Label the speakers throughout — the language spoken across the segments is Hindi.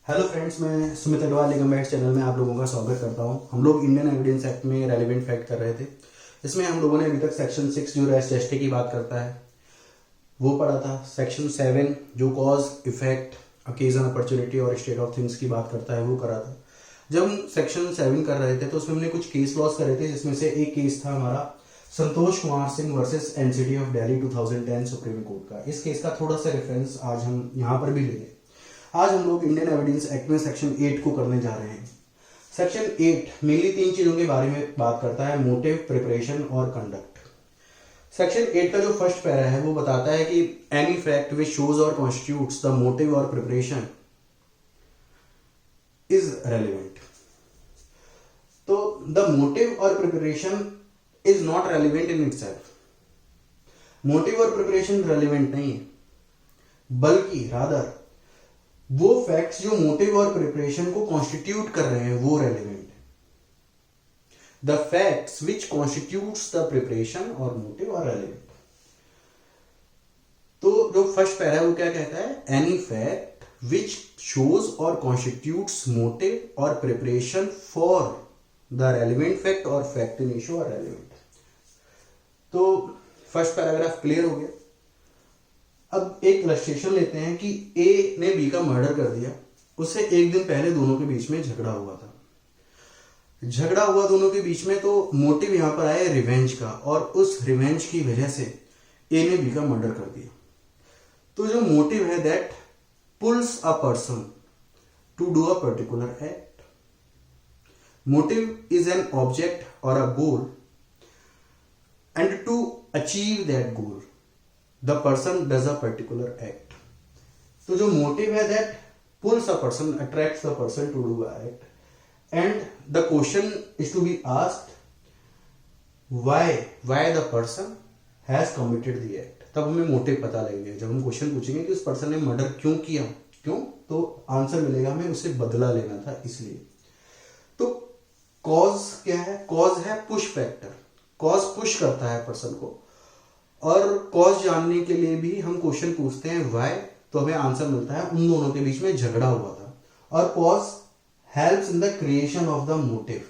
Speaker 1: हेलो फ्रेंड्स, मैं सुमित अग्रवाल निगम बैठ चैनल में आप लोगों का स्वागत करता हूं। हम लोग इंडियन एविडेंस एक्ट में रेलिवेंट फैक्ट कर रहे थे। इसमें हम लोगों ने अभी तक सेक्शन 6 जो रेस्ट जस्टिस की बात करता है वो पढ़ा था। सेक्शन 7 जो कॉज इफेक्ट ओकेजन अपॉर्चुनिटी और स्टेट ऑफ थिंग्स की बात करता है वो करा था। जब हम सेक्शन 7 कर रहे थे तो उसमें हमने कुछ केस लॉस करे थे, जिसमें से एक केस था हमारा Santosh Kumar Singh versus NCT of Delhi 2010 supreme court का। इस केस का थोड़ा सा रेफरेंस आज हम यहाँ पर भी लेंगे। आज हम लोग इंडियन एविडेंस एक्ट में सेक्शन 8 को करने जा रहे हैं। सेक्शन 8 मेनली 3 चीजों के बारे में बात करता है: मोटिव, प्रिपरेशन और कंडक्ट। सेक्शन 8 का जो फर्स्ट पैरा है वो बताता है कि एनी फैक्ट विच शोज और कॉन्स्टिट्यूट्स द मोटिव और प्रिपरेशन इज रेलिवेंट। तो द मोटिव और preparation is not relevant in itself. Motive और प्रिपरेशन रेलिवेंट नहीं है, बल्कि रादर वो फैक्ट्स जो मोटिव और प्रिपरेशन को कॉन्स्टिट्यूट कर रहे हैं वो रेलिवेंट है। The facts which constitutes the preparation और मोटिव आर रेलिवेंट। तो जो फर्स्ट पैरा है वो क्या कहता है? एनी फैक्ट विच शोज और कॉन्स्टिट्यूट्स मोटिव और preparation for the relevant fact और fact in issue are relevant. तो फर्स्ट पैराग्राफ क्लियर हो गया। अब एक इलस्ट्रेशन लेते हैं कि ए ने बी का मर्डर कर दिया। उससे एक दिन पहले दोनों के बीच में झगड़ा हुआ था। झगड़ा हुआ दोनों के बीच में, तो मोटिव यहां पर आया रिवेंज का, और उस रिवेंज की वजह से ए ने बी का मर्डर कर दिया। तो जो मोटिव है that pulls a person to do a particular act. Motive is an object और a goal, and to achieve that goal the person does a particular act. तो जो motive है that pulls a person, attracts the person to do a act, and the question is to be asked why the person has committed the act. तब हमें motive पता लगेगा। जब हम क्वेश्चन पूछेंगे कि उस पर्सन ने मर्डर क्यों किया, क्यों, तो आंसर मिलेगा हमें उससे बदला लेना था इसलिए। तो कॉज क्या है? कॉज है पुश फैक्टर। कॉज पुश करता है पर्सन को, और कॉज जानने के लिए भी हम क्वेश्चन पूछते हैं व्हाई, तो हमें आंसर मिलता है उन दोनों के बीच में झगड़ा हुआ था। और cause helps in the creation of the motive.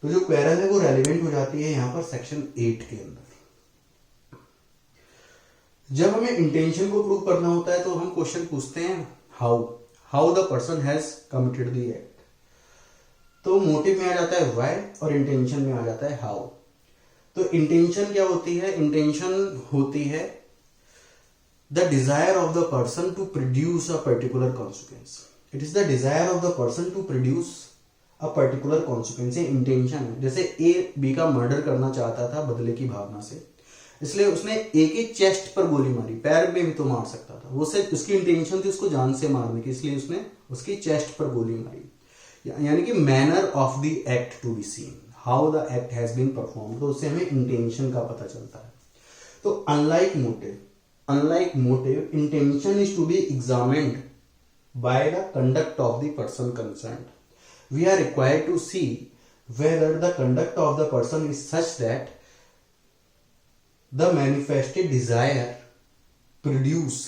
Speaker 1: तो जो क्वेरल है वो रेलिवेंट हो जाती है यहां पर सेक्शन 8 के अंदर। जब हमें इंटेंशन को प्रूव करना होता है तो हम क्वेश्चन पूछते हैं how the person has committed the act. तो मोटिव में आ जाता है व्हाई और इंटेंशन में आ जाता है हाउ। तो इंटेंशन क्या होती है? इंटेंशन होती है the desire of the person to produce a particular consequence. It is the desire of the person to produce a particular consequence. ये इंटेंशन है। जैसे ए बी का मर्डर करना चाहता था बदले की भावना से, इसलिए उसने ए के चेस्ट पर गोली मारी। पैर में भी तो मार सकता था, वो सिर्फ उसकी इंटेंशन थी उसको जान से मारने की, इसलिए उसने उसकी चेस्ट पर गोली मारी। यानी कि manner of the act to be seen, how the act has been perform. तो उससे हमें इंटेंशन का पता चलता है। तो unlike motive intention is to be examined by the conduct of the person concerned. We are required to see whether the conduct of the person is such that the manifested desire produce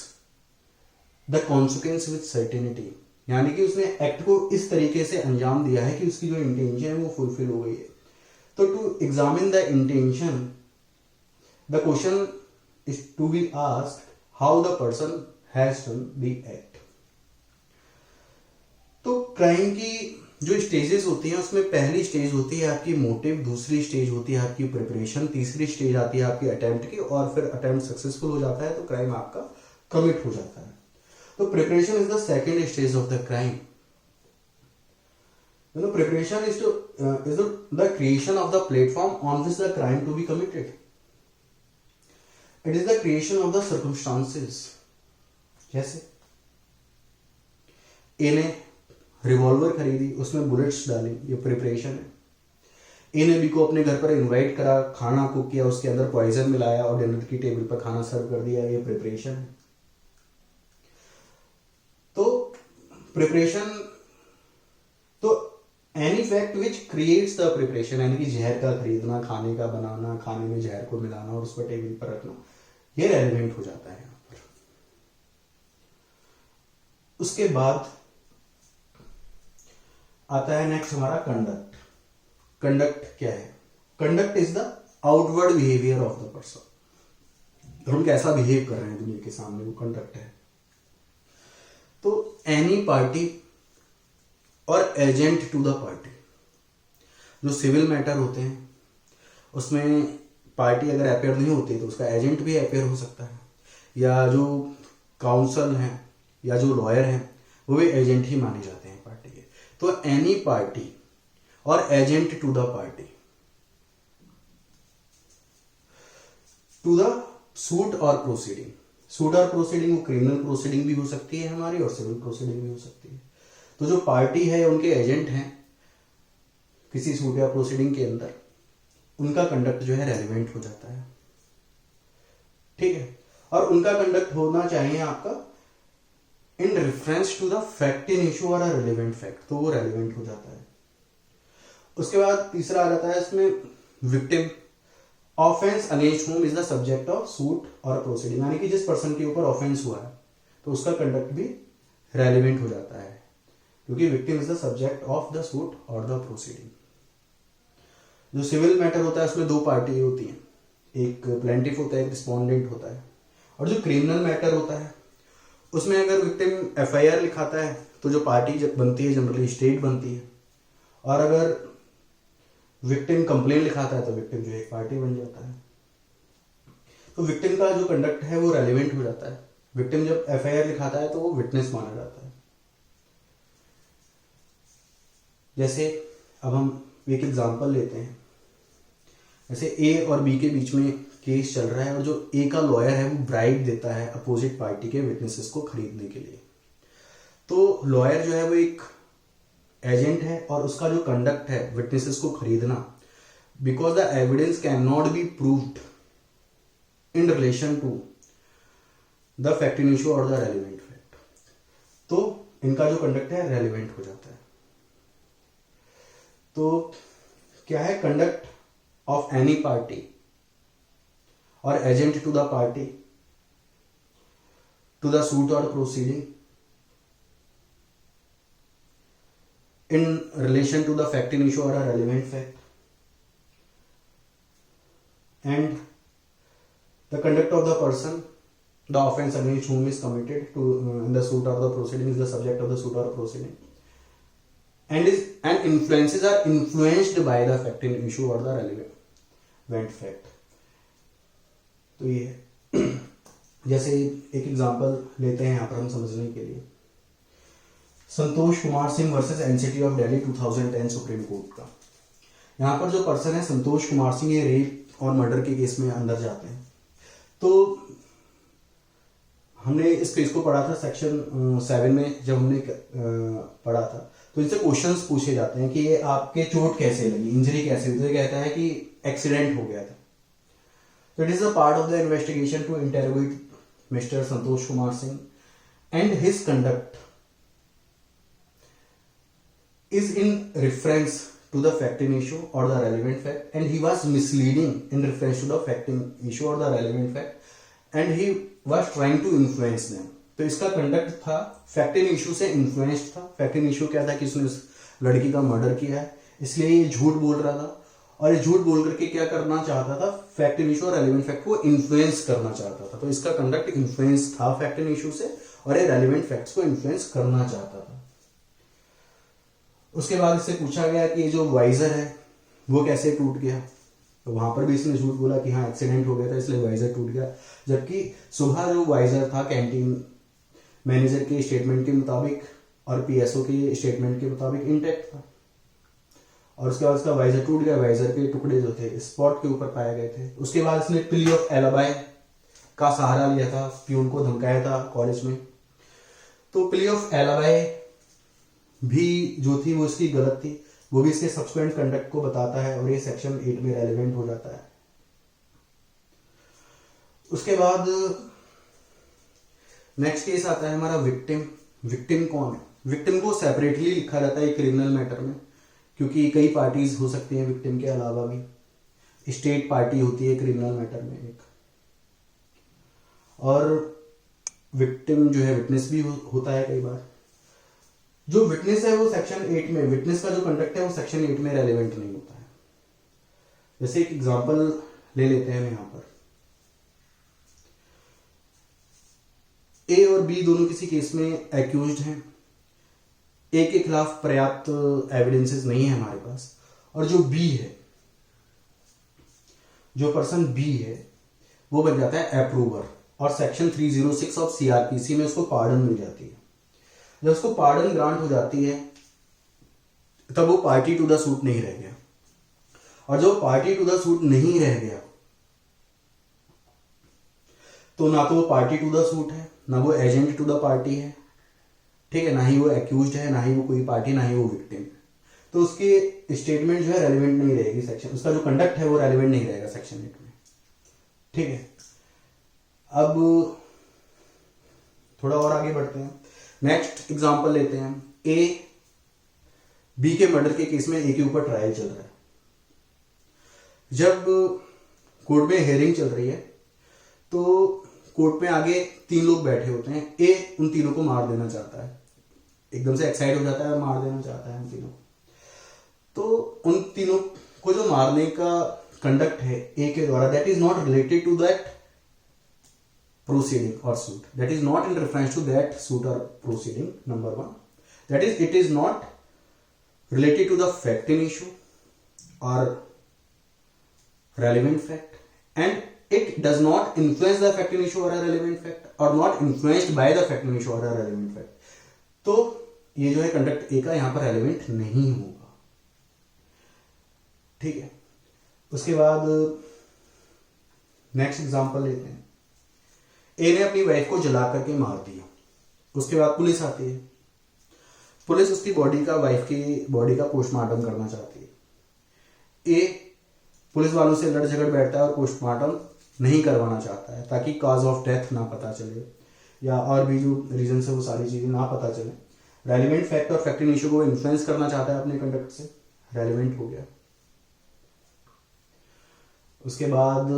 Speaker 1: the consequence with certainty. यानी कि उसने एक्ट को इस तरीके से अंजाम दिया है कि उसकी जो इंटेंशन है वो फुलफिल हो गई है। तो to examine the intention, the question is to be asked how the person has done the act. तो क्राइम की जो स्टेजेस होती हैं उसमें पहली स्टेज होती है आपकी मोटिव, दूसरी स्टेज होती है आपकी प्रिपरेशन, तीसरी स्टेज आती है आपकी अटेम्प्ट की, और फिर अटेम्प्ट सक्सेसफुल हो जाता है तो क्राइम आपका कमिट हो जाता है। तो preparation is the second stage of the crime. Preparation is the creation of the platform on which the crime to be committed. It is the creation of the circumstances. जैसे ए ने रिवॉल्वर खरीदी, उसमें बुलेट्स डाली, ये प्रिपरेशन है। ए ने बी को अपने घर पर इनवाइट करा, खाना कुक किया, उसके अंदर पॉइजन मिलाया और डिनर की टेबल पर खाना सर्व कर दिया, ये प्रिपरेशन है। तो प्रिपरेशन, तो any fact which creates the preparation, यानी कि जहर का खरीदना, खाने का बनाना, खाने में जहर को मिलाना और उस पर टेबल पर रखना, ये रेलिवेंट हो जाता है यहां पर। उसके बाद आता है नेक्स्ट हमारा कंडक्ट। कंडक्ट क्या है? Conduct is the outward behaviour of the person. हम कैसा बिहेव कर रहे हैं दुनिया के सामने, वो कंडक्ट है। तो एनी पार्टी और एजेंट टू द पार्टी, जो सिविल मैटर होते हैं उसमें पार्टी अगर अपेयर नहीं होती तो उसका एजेंट भी अपेयर हो सकता है, या जो काउंसिल हैं या जो लॉयर हैं वो भी एजेंट ही माने जाते हैं पार्टी के। तो एनी पार्टी और agent to the party to the suit और प्रोसीडिंग। सूट और प्रोसीडिंग वो क्रिमिनल प्रोसीडिंग भी हो सकती है हमारी और सिविल प्रोसीडिंग भी हो सकती है। तो जो पार्टी है उनके एजेंट हैं किसी सूट या प्रोसीडिंग के अंदर, उनका कंडक्ट जो है रेलिवेंट हो जाता है, ठीक है। और उनका कंडक्ट होना चाहिए आपका in reference to the fact in issue और रेलिवेंट फैक्ट, तो वो रेलिवेंट हो जाता है। उसके बाद तीसरा आ जाता है इसमें victim. Offence against whom is the subject of suit और प्रोसीडिंग, यानी कि जिस पर्सन के ऊपर ऑफेंस हुआ है तो उसका कंडक्ट भी रेलिवेंट हो जाता है, क्योंकि victim is the subject of the suit और द प्रोसीडिंग। जो सिविल मैटर होता है उसमें दो पार्टी होती हैं, एक प्लेंटिफ होता है, एक रिस्पोंडेंट होता है। और जो क्रिमिनल मैटर होता है उसमें अगर विक्टिम एफआईआर लिखाता है तो जो पार्टी बनती है जनरली स्टेट बनती है, और अगर विक्टिम कंप्लेन लिखाता है तो विक्टिम जो एक पार्टी बन जाता है। तो विक्टिम का जो कंडक्ट है वो रेलिवेंट हो जाता है। विक्टिम जब एफआईआर लिखाता है तो वो विटनेस माना जाता है। जैसे अब हम एक एग्जांपल लेते हैं, जैसे ए और बी के बीच में केस चल रहा है और जो ए का लॉयर है वो ब्राइब देता है अपोजिट पार्टी के विटनेसेस को खरीदने के लिए। तो लॉयर जो है वो एक एजेंट है और उसका जो कंडक्ट है विटनेसेस को खरीदना, because the evidence can not be proved in relation to the fact in issue और द रेलिवेंट फैक्ट, तो इनका जो कंडक्ट है रेलिवेंट हो जाता है। तो क्या है कंडक्ट ऑफ एनी पार्टी और agent to the party to the suit और proceeding in relation to the fact in issue or a relevant fact, and the conduct of the person, the offense against whom is committed to in the suit or the proceeding is the subject of the suit or proceeding, and influences are influenced by the fact in issue or the relevant fact. तो ये जैसे एक एग्जांपल लेते हैं यहाँ पर हम समझने के लिए, Santosh Kumar Singh versus NCT of Delhi 2010 supreme court का। यहाँ पर जो पर्सन है संतोष कुमार सिंह, ये रेप और मर्डर के केस में अंदर जाते हैं। तो हमने इस केस को पढ़ा था सेक्शन 7 में, जब हमने पढ़ा था तो इनसे क्वेश्चंस पूछे जाते हैं कि ये आपके चोट कैसे लगी, इंजरी कैसे हुई। तो ये कहता है कि एक्सीडेंट हो गया था। तो it is a part of the investigation to interrogate mister Santosh Kumar Singh and his conduct is in reference to the fact in issue or the relevant fact, and he was misleading in reference to the fact in issue or the relevant fact, and he was trying to influence them. तो इसका कंडक्ट था फैक्ट इन इशू से इन्फ्लुएंस्ड था। फैक्ट इन इशू क्या था कि उसने उस लड़की का मर्डर किया है, इसलिए ये झूठ बोल रहा था, और ये झूठ बोल करके क्या करना चाहता था, फैक्ट इन इशू और रेलिवेंट फैक्ट को इन्फ्लुएंस करना चाहता था। तो इसका कंडक्ट इन्फ्लुएंस था फैक्ट इन इशू से, और ये रेलिवेंट फैक्ट्स को इन्फ्लुएंस करना चाहता था। उसके बाद इससे पूछा गया कि जो वाइजर है वो कैसे टूट गया, तो वहां पर भी इसने झूठ बोला कि हाँ एक्सीडेंट हो गया था इसलिए वाइजर टूट गया, जबकि सुबह जो वाइजर था कैंटीन मैनेजर के स्टेटमेंट के मुताबिक और पीएसओ के स्टेटमेंट के मुताबिक इंटैक्ट था। और उसके बाद उसका वाइजर टूट गया, वाइजर के टुकड़े जो थे स्पॉट के ऊपर पाए गए थे। उसके बाद इसने प्ली ऑफ एलिबाई का सहारा लिया था, प्यून को धमकाया था कॉलेज में। तो प्ली ऑफ एलिबाई भी जो थी वो इसकी गलत थी, वो भी इसके सब्सिक्वेंट कंडक्ट को बताता है, और ये सेक्शन 8 में रेलिवेंट हो जाता है। उसके बाद नेक्स्ट केस आता है हमारा विक्टिम। विक्टिम कौन है? विक्टिम को सेपरेटली लिखा जाता है क्रिमिनल मैटर में, क्योंकि कई पार्टीज हो सकती हैं विक्टिम के अलावा भी। स्टेट पार्टी होती है क्रिमिनल मैटर में एक, और विक्टिम जो है विटनेस भी होता है कई बार। जो विटनेस है वो सेक्शन 8 में, विटनेस का जो कंडक्ट है वो सेक्शन 8 में रेलिवेंट नहीं होता है। जैसे एक एग्जांपल ले लेते हैं हम यहां पर, ए और बी दोनों किसी केस में एक्यूज्ड हैं, ए के खिलाफ पर्याप्त एविडेंसेस नहीं है हमारे पास, और जो बी है, जो पर्सन बी है वो बन जाता है अप्रूवर, और सेक्शन 306 ऑफ सीआरपीसी में उसको पार्डन मिल जाती है। जब उसको पार्डन ग्रांट हो जाती है तब वो पार्टी टू द सूट नहीं रह गया, और जो पार्टी टू द सूट नहीं रह गया तो ना तो वो पार्टी टू द सूट है, ना वो एजेंट टू द पार्टी है, ठीक है, ना ही वो एक्यूज्ड है, ना ही वो कोई पार्टी, ना ही वो विक्टिम है। तो उसकी स्टेटमेंट जो है रेलिवेंट नहीं रहेगी सेक्शन, उसका जो कंडक्ट है वो रेलिवेंट नहीं रहेगा सेक्शन 8 में, ठीक है। अब थोड़ा और आगे बढ़ते हैं, नेक्स्ट एग्जांपल लेते हैं। ए बी के मर्डर के केस में ए के ऊपर ट्रायल चल रहा है। जब कोर्ट में हियरिंग चल रही है तो कोर्ट में आगे 3 लोग बैठे होते हैं। ए उन तीनों को मार देना चाहता है, एकदम से एक्साइट हो जाता है और मार देना चाहता है उन तीनों को। तो उन तीनों को जो मारने का कंडक्ट है ए के द्वारा, that is not related to that proceeding or suit, that is not in reference to that suit or proceeding, number 1, that is it is not related to the fact in issue or relevant fact, and it does not influence the fact in issue or a relevant fact or not influenced by the fact in issue or a relevant fact। तो ये जो है कंडक्ट ए का यहां पर रेलिवेंट नहीं होगा, ठीक है। उसके बाद नेक्स्ट एग्जांपल लेते हैं। ए ने अपनी वाइफ को जला करके मार दिया, उसके बाद पुलिस आती है, पुलिस उसकी बॉडी का, वाइफ की बॉडी का पोस्टमार्टम करना चाहती है। ए पुलिस वालों से लड़ झगड़ बैठता है और पोस्टमार्टम नहीं करवाना चाहता है ताकि कॉज ऑफ डेथ ना पता चले या और भी जो रीजन है वो सारी चीजें ना पता चले। रेलिवेंट फैक्ट और फैक्ट इन इश्यू को इन्फ्लुएंस करना चाहता है अपने कंडक्ट से, रेलिवेंट हो गया। उसके बाद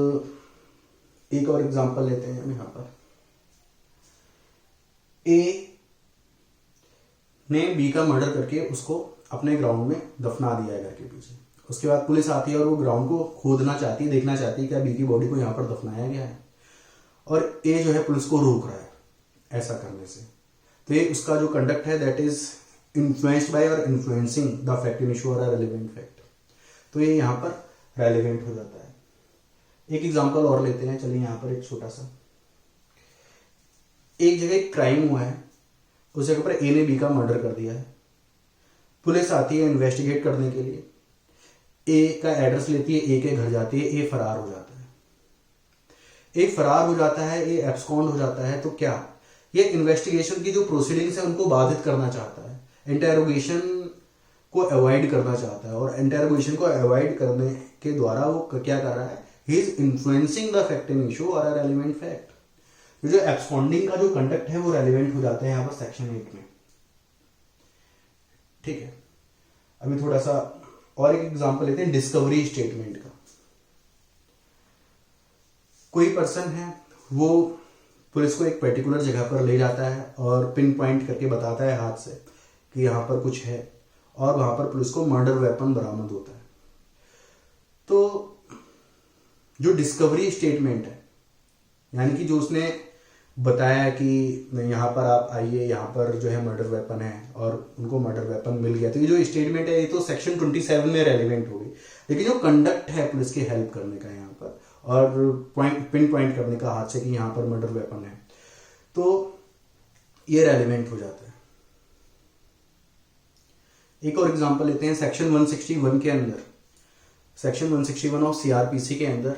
Speaker 1: एक और एग्जांपल लेते हैं हम यहां पर। ए ने बी का मर्डर करके उसको अपने ग्राउंड में दफना दिया है घर के पीछे। उसके बाद पुलिस आती है और वो ग्राउंड को खोदना चाहती है, देखना चाहती है क्या बी की बॉडी को यहां पर दफनाया गया है, और ए जो है पुलिस को रोक रहा है ऐसा करने से। तो ये उसका जो कंडक्ट है दैट इज इन्फ्लुएंस्ड बाय और influencing the fact in issue और रेलेवेंट फैक्ट, तो ये यहां पर रेलेवेंट हो जाता है। एक एग्जांपल और लेते हैं, चलिए यहां पर एक छोटा सा, एक जगह एक क्राइम हुआ है, उस जगह पर ए ने बी का मर्डर कर दिया है। पुलिस आती है इन्वेस्टिगेट करने के लिए, ए का एड्रेस लेती है, ए के घर जाती है, ए फरार हो जाता है। ए फरार हो जाता है, ए एब्सकॉन्ड हो जाता है, तो क्या ये इन्वेस्टिगेशन की जो प्रोसीडिंग्स है उनको बाधित करना चाहता है, इंटेरोगेशन को अवॉइड करना चाहता है, और इंटेरोगेशन को अवॉइड करने के द्वारा वो क्या कर रहा है, he is influencing the fact in issue और अ रेलिवेंट फैक्ट। जो एब्सकॉन्डिंग का जो कंडक्ट है वो रेलिवेंट हो जाता है यहां पर सेक्शन 8 में, ठीक है। अभी थोड़ा सा और एक एग्जांपल लेते हैं डिस्कवरी स्टेटमेंट का। कोई पर्सन है, वो पुलिस को एक पर्टिकुलर जगह पर ले जाता है और पिन पॉइंट करके बताता है हाथ से कि यहां पर कुछ है, और वहां पर पुलिस को मर्डर वेपन बरामद होता है। तो जो डिस्कवरी स्टेटमेंट है, यानी कि जो उसने बताया कि यहाँ पर आप आइए, यहाँ पर जो है मर्डर वेपन है, और उनको मर्डर वेपन मिल गया, तो ये जो स्टेटमेंट है ये तो सेक्शन 27 में रेलिवेंट होगी। लेकिन जो कंडक्ट है पुलिस की हेल्प करने का यहाँ पर, और पिन पॉइंट करने का हाथ से कि यहाँ पर मर्डर वेपन है, तो ये रेलिवेंट हो जाता है। एक और एग्जांपल लेते हैं, सेक्शन 161 के अंदर, सेक्शन 161 ऑफ सीआरपीसी के अंदर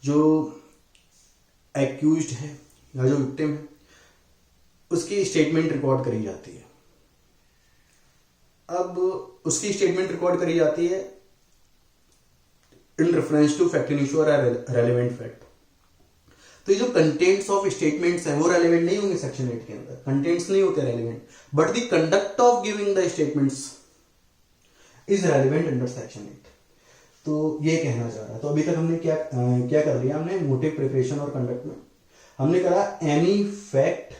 Speaker 1: जो एक्यूज्ड है या जो विक्टिम है उसकी स्टेटमेंट रिकॉर्ड करी जाती है। अब उसकी स्टेटमेंट रिकॉर्ड करी जाती है in reference to fact in issue और रेलेवेंट फैक्ट। तो ये जो कंटेंट्स ऑफ स्टेटमेंट्स हैं वो रेलेवेंट नहीं होंगे सेक्शन 8 के अंदर, कंटेंट्स नहीं होते relevant, but the conduct of giving the statements is relevant under section 8। तो ये कहना चाह रहा है। तो अभी तक हमने क्या कर लिया, हमने मोटिव, प्रिपरेशन और कंडक्ट में हमने कहा any fact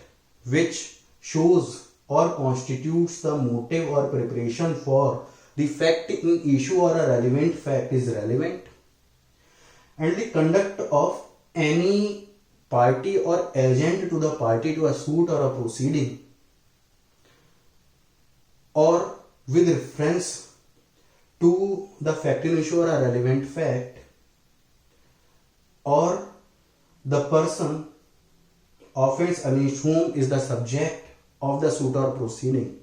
Speaker 1: which shows or constitutes the motive or preparation for the fact in issue or a relevant fact is relevant, and the conduct of any party or agent to the party to a suit or a proceeding or with reference to the fact in issue or a relevant fact or the person offense against whom is the subject of the suit or proceeding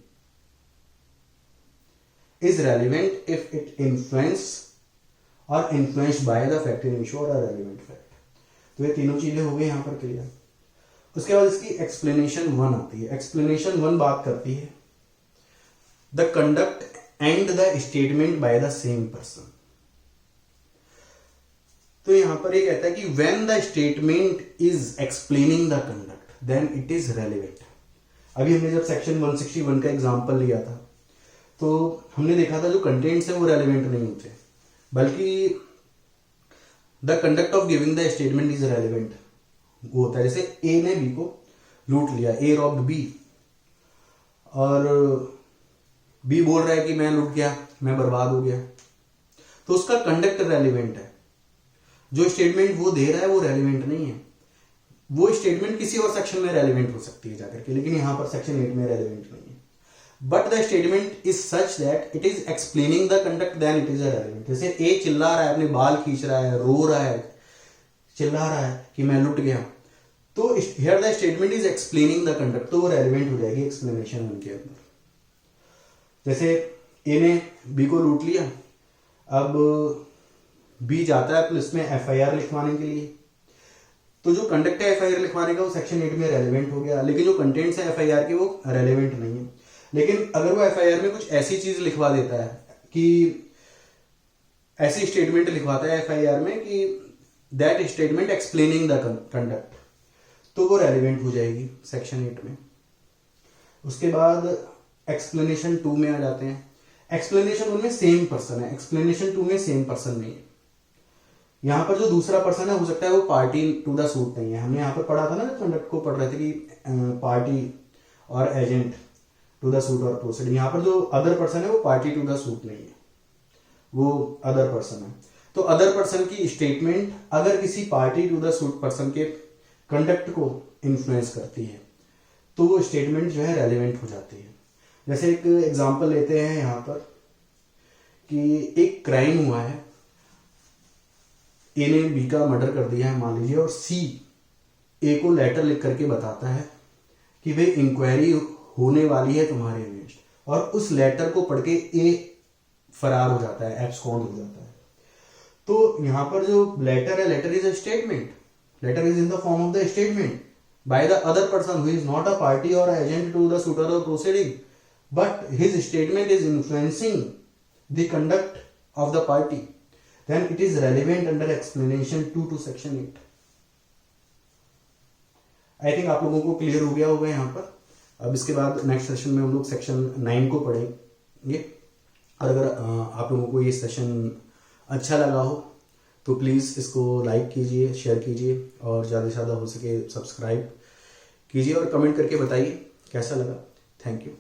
Speaker 1: is relevant if it influence or influenced by the fact in issue or a relevant fact. तो ये तीनों चीजें हो गई यहाँ पर क्लियर। उसके बाद इसकी एक्सप्लेनेशन 1 आती है। एक्सप्लेनेशन 1 बात करती है the conduct and the statement by the same person. तो यहां पर ये कहता है कि when the statement is explaining the conduct then it is relevant. अभी हमने जब सेक्शन 161 का एग्जांपल लिया था तो हमने देखा था जो कंटेंट्स है वो रेलिवेंट नहीं होते, बल्कि the conduct of giving the statement is relevant वो होता है। जैसे ए ने बी को लूट लिया, ए रॉब्ड बी, और बी बोल रहा है कि मैं लूट गया, मैं बर्बाद हो गया, तो उसका कंडक्ट रेलिवेंट है। जो स्टेटमेंट वो दे रहा है वो रेलिवेंट नहीं है। वो स्टेटमेंट किसी और सेक्शन में रेलिवेंट हो सकती है जाकर के, लेकिन यहां पर सेक्शन 8 में रेलिवेंट नहीं है। But the statement is such that it is explaining the conduct then it is relevant. जैसे ए चिल्ला रहा है, अपने बाल खींच रहा है, रो रहा है, चिल्ला रहा है कि मैं लुट गया, तो here the statement is explaining the conduct, तो वो रेलिवेंट हो जाएगी एक्सप्लेनेशन उनके अंदर। जैसे ए ने बी को लूट लिया, अब बी जाता है पुलिस में एफआईआर लिखवाने के लिए, तो जो कंडक्ट है एफआईआर लिखवाने का वो सेक्शन 8 में रेलिवेंट हो गया, लेकिन जो कंटेंट्स है एफआईआर के वो रेलिवेंट नहीं है। लेकिन अगर वो एफआईआर में कुछ ऐसी चीज लिखवा देता है कि ऐसी स्टेटमेंट लिखवाता है एफआईआर में कि that statement explaining the conduct, तो वो रेलिवेंट हो जाएगी सेक्शन 8 में। उसके बाद एक्सप्लेनेशन 2 में आ जाते हैं। एक्सप्लेनेशन 1 में सेम पर्सन है, एक्सप्लेनेशन 2 में सेम पर्सन नहीं है। यहां पर जो दूसरा पर्सन है हो सकता है वो पार्टी टू द सूट नहीं है। हमने यहाँ पर पढ़ा था ना, कंडक्ट को पढ़ रहे थे कि पार्टी और एजेंट टू द सूट और प्रोसीडिंग। यहाँ पर जो अदर पर्सन है वो पार्टी टू द सूट नहीं है, वो अदर पर्सन है। तो अदर पर्सन की स्टेटमेंट अगर किसी party to the suit person के कंडक्ट को इन्फ्लुएंस करती है तो वो स्टेटमेंट जो है रेलिवेंट हो जाती है। जैसे एक एग्जांपल लेते हैं यहाँ पर कि एक क्राइम हुआ है, ए ने बी का मर्डर कर दिया है मान लीजिए, और सी ए को लेटर लिख करके बताता है कि भाई इंक्वायरी होने वाली है तुम्हारे अगेंस्ट, और उस लेटर को पढ़ के ए फरार हो जाता है, एब्सकॉन्ड हो जाता है। तो यहां पर जो लेटर है, letter is a statement, letter is in the form of the statement by the other person who is not a party और एजेंट टू द सूटर और proceeding, but his statement is influencing the conduct of the party, then it is relevant under explanation 2 to section 8। I think आप लोगों को क्लियर हो गया होगा यहाँ पर। अब इसके बाद नेक्स्ट सेशन में हम लोग सेक्शन 9 को पढ़ेंगे। और अगर आप लोगों को ये सेशन अच्छा लगा हो तो प्लीज़ इसको लाइक कीजिए, शेयर कीजिए, और ज़्यादा से ज़्यादा हो सके सब्सक्राइब कीजिए, और कमेंट करके बताइए कैसा लगा। Thank you.